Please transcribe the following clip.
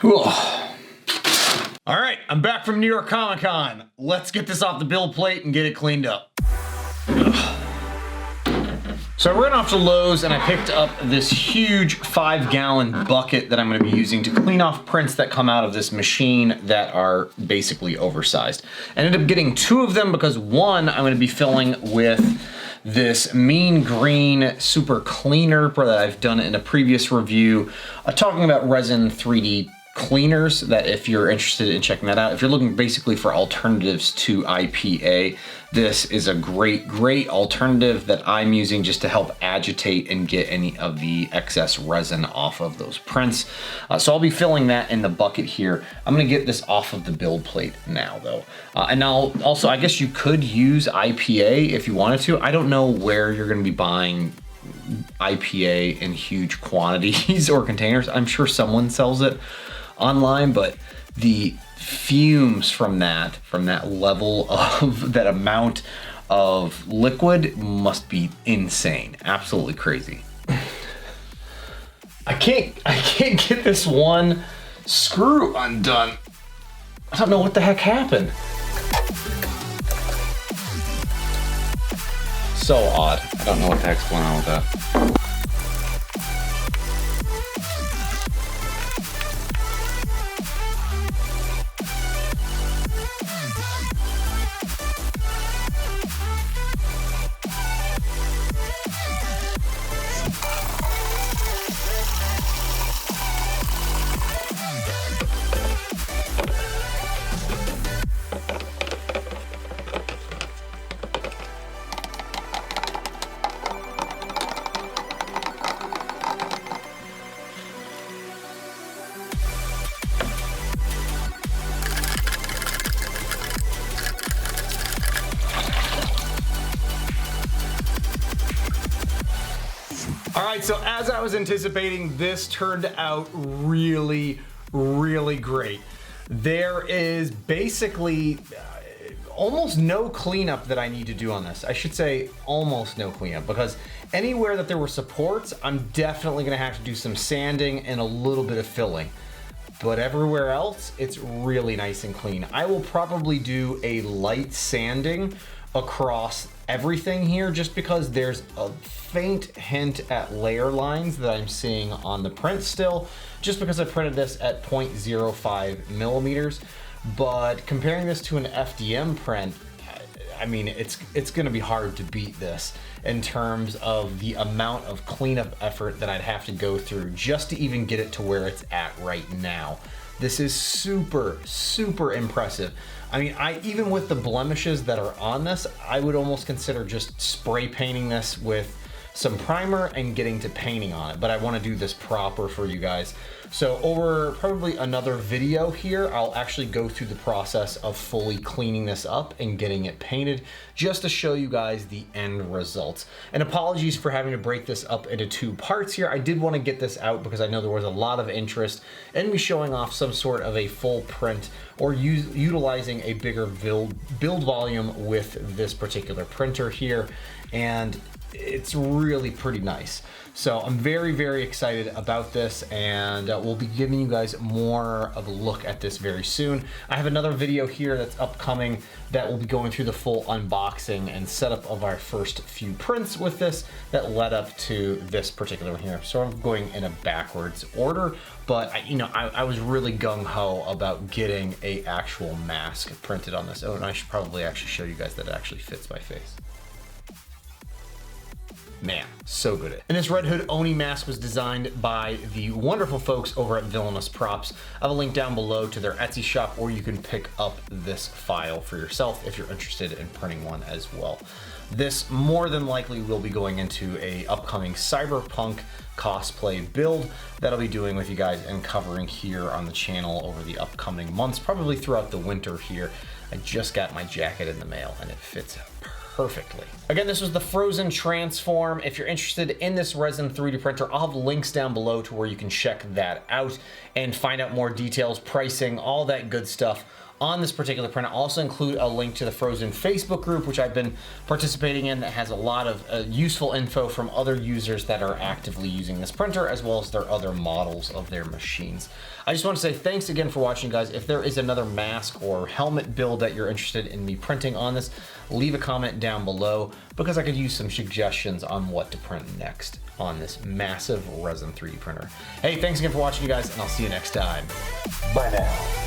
All right, I'm back from New York Comic Con. Let's get this off the build plate and get it cleaned up. So I ran off to Lowe's and I picked up this huge 5-gallon bucket that I'm going to be using to clean off prints that come out of this machine that are basically oversized. I ended up getting 2 of them because one I'm going to be filling with this mean green super cleaner that I've done in a previous review talking about resin 3D cleaners, that if you're interested in checking that out, if you're looking basically for alternatives to IPA, this is a great alternative that I'm using just to help agitate and get any of the excess resin off of those prints. So I'll be filling that in the bucket here. I'm gonna get this off of the build plate now though. And I'll also, I guess you could use IPA if you wanted to. I don't know where you're gonna be buying IPA in huge quantities or containers. I'm sure someone sells it online, but the fumes from that level of that amount of liquid must be insane, absolutely crazy. I can't get this one screw undone. I don't know what the heck happened. So odd. I don't know what the heck's going on with that. All right, so as I was anticipating, this turned out really great. There is basically almost no cleanup that I need to do on this. I should say almost no cleanup, because anywhere that there were supports, I'm definitely gonna have to do some sanding and a little bit of filling. But everywhere else, it's really nice and clean. I will probably do a light sanding across everything here just because there's a faint hint at layer lines that I'm seeing on the print still, just because I printed this at 0.05 millimeters. But comparing this to an FDM print, I mean, it's gonna be hard to beat this in terms of the amount of cleanup effort that I'd have to go through just to even get it to where it's at right now. This is super impressive. I mean, even with the blemishes that are on this, I would almost consider just spray painting this with some primer and getting to painting on it, but I want to do this proper for you guys. So over probably another video here, I'll actually go through the process of fully cleaning this up and getting it painted just to show you guys the end results. And apologies for having to break this up into 2 parts here. I did want to get this out because I know there was a lot of interest in me showing off some sort of a full print or utilizing a bigger build volume with this particular printer here. And it's really pretty nice. So I'm very excited about this, and we'll be giving you guys more of a look at this very soon. I have another video here that's upcoming that will be going through the full unboxing and setup of our first few prints with this that led up to this particular one here. So I'm going in a backwards order, but I was really gung-ho about getting a actual mask printed on this. Oh, and I should probably actually show you guys that it actually fits my face. Man, so good. And this Redhood Oni mask was designed by the wonderful folks over at Villainous Props. I have a link down below to their Etsy shop where you can pick up this file for yourself if you're interested in printing one as well. This more than likely will be going into a upcoming CyberPunk cosplay build that I'll be doing with you guys and covering here on the channel over the upcoming months, probably throughout the winter here. I just got my jacket in the mail and it fits perfectly. Again, this was the Phrozen Transform. If you're interested in this resin 3D printer, I'll have links down below to where you can check that out and find out more details, pricing, all that good stuff on this particular print. I'll also include a link to the Phrozen Facebook group, which I've been participating in, that has a lot of useful info from other users that are actively using this printer, as well as their other models of their machines. I just want to say thanks again for watching, guys. If there is another mask or helmet build that you're interested in me printing on this, leave a comment down below, because I could use some suggestions on what to print next on this massive resin 3D printer. Hey, thanks again for watching, you guys, and I'll see you next time. Bye now.